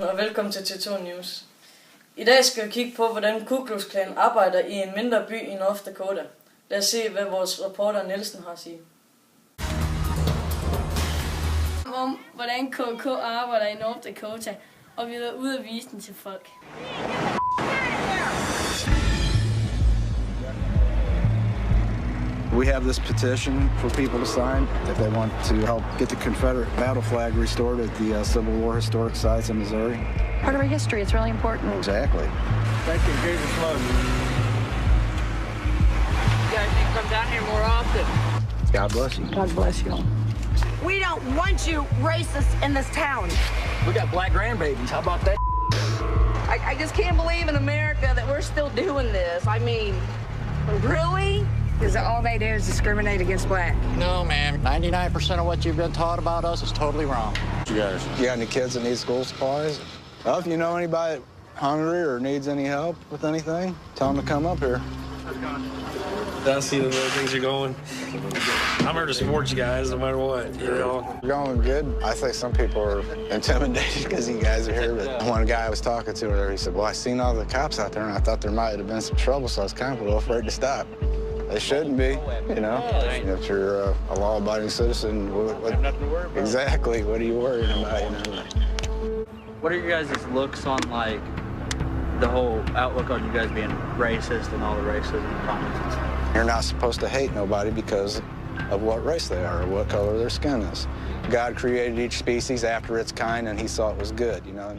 Og velkommen til T2 News. I dag skal vi kigge på, hvordan Ku Klux Klan arbejder i en mindre by i North Dakota. Lad os se, hvad vores reporter Nielsen har at sige. Om hvordan KK arbejder i North Dakota, og vi er ude at vise den til folk. We have this petition for people to sign if they want to help get the Confederate battle flag restored at the Civil War historic sites in Missouri. Part of our history, it's really important. Exactly. Thank you, Jesus love you. You guys need to come down here more often. God bless you. God bless you. We don't want you racists in this town. We got black grandbabies. How about that? I just can't believe in America that we're still doing this. I mean, really? Because all they do is discriminate against black. No, man. 99% of what you've been taught about us is totally wrong. You got any kids that need school supplies? Well, if you know anybody hungry or needs any help with anything, tell them to come up here. I see the way things are going. I'm here to support you guys no matter what, you know. You're going good. I think some people are intimidated because you guys are here. But one guy I was talking to earlier, he said, well, I seen all the cops out there and I thought there might have been some trouble, so I was kind of a little afraid to stop. They shouldn't be, you know. If you're a law-abiding citizen, exactly, what are you worried about, you know? What are your guys' looks on, like, the whole outlook on you guys being racist and all the racism and comments and stuff? You're not supposed to hate nobody because of what race they are or what color their skin is. God created each species after its kind, and he saw it was good, you know.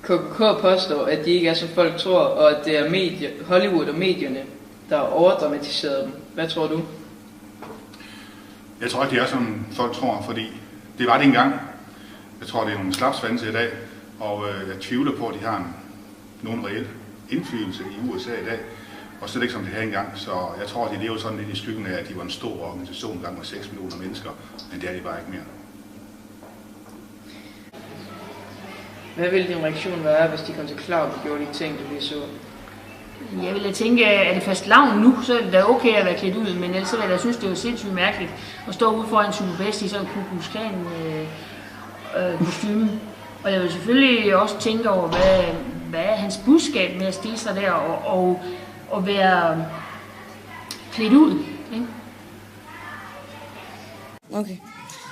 KKK påstår, at de ikke er, som folk tror, og at det er Hollywood og medierne, der overdramatiserer dem. Hvad tror du? Jeg tror ikke, de er, som folk tror, fordi det var det engang. Jeg tror, det er nogle slapsvanse i dag, og jeg tvivler på, at de har nogen reel indflydelse i USA i dag, og slet ikke som det her engang. Så jeg tror, at de lever sådan lidt i skyggen af, at de var en stor organisation gang med 6 millioner mennesker, men det er de bare ikke mere. Hvad ville din reaktion være, hvis de kom til Klarup og gjorde de ting, du lige så? Jeg ville tænke, at det fast lavn nu, så er det da okay at være klædt ud, men ellers ville jeg synes, det var sindssygt mærkeligt at stå ude foran Superbest i sådan en Ku Klux Klan kostyme. Og jeg vil selvfølgelig også tænke over, hvad er hans budskab med at stige sig der og være klædt ud. Ikke? Okay.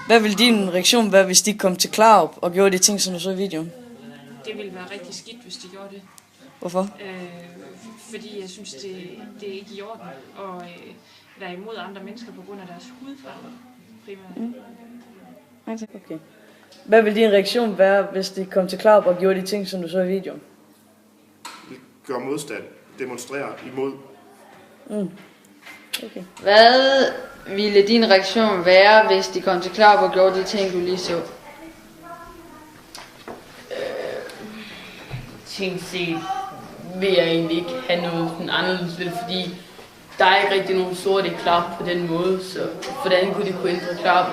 Hvad ville din reaktion være, hvis de kom til Klarup og gjorde de ting, som du så i videoen? Det ville være rigtig skidt, hvis de gjorde det. Hvorfor? Fordi jeg synes, det er ikke i orden at være imod andre mennesker på grund af deres hudfarve, primært. Okay. Hvad ville din reaktion være, hvis de kom til Klarup og gjorde de ting, som du så i videoen? Gør modstand. Demonstrere imod. Okay. Hvad ville din reaktion være, hvis de kom til Klarup og gjorde de ting, du lige så? Ting set vil jeg egentlig ikke have noget sådan anderledes ved det, fordi der er ikke rigtig nogen sorte i Klarup på den måde, så hvordan kunne ændre Klarup,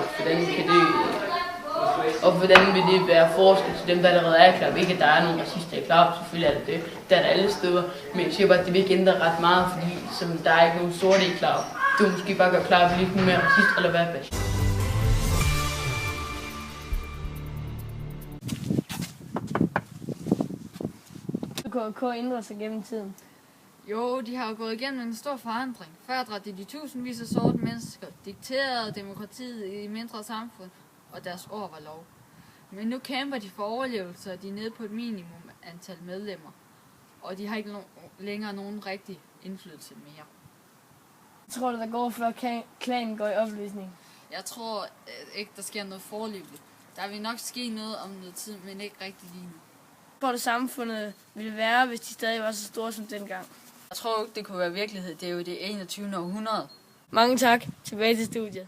og hvordan vil det være forskel til dem, der allerede er i Klarup? Ikke at der er nogle racister i Klarup, selvfølgelig er det, der er der alle steder, men jeg siger bare, at det vil ikke ændre ret meget, fordi som der er ikke nogen sorte i Klarup. Det vil måske bare gøre Klarup lidt mere racist, eller hvad fald. KK ændrer sig gennem tiden. Jo, de har jo gået igennem en stor forandring. Før dræbte de tusindvis af sorte mennesker, dikterede demokratiet i mindre samfund, og deres ord var lov. Men nu kæmper de for overlevelse, og de er nede på et minimum antal medlemmer. Og de har ikke længere nogen rigtig indflydelse mere. Tror du, der går før klanen går i opløsning? Jeg tror ikke, der sker noget forløbigt. Der vil nok ske noget om noget tid, men ikke rigtig lige nu. Tror du, samfundet ville være, hvis de stadig var så store som dengang? Jeg tror ikke, det kunne være virkelighed. Det er jo det 21. århundrede. Mange tak. Tilbage til studiet.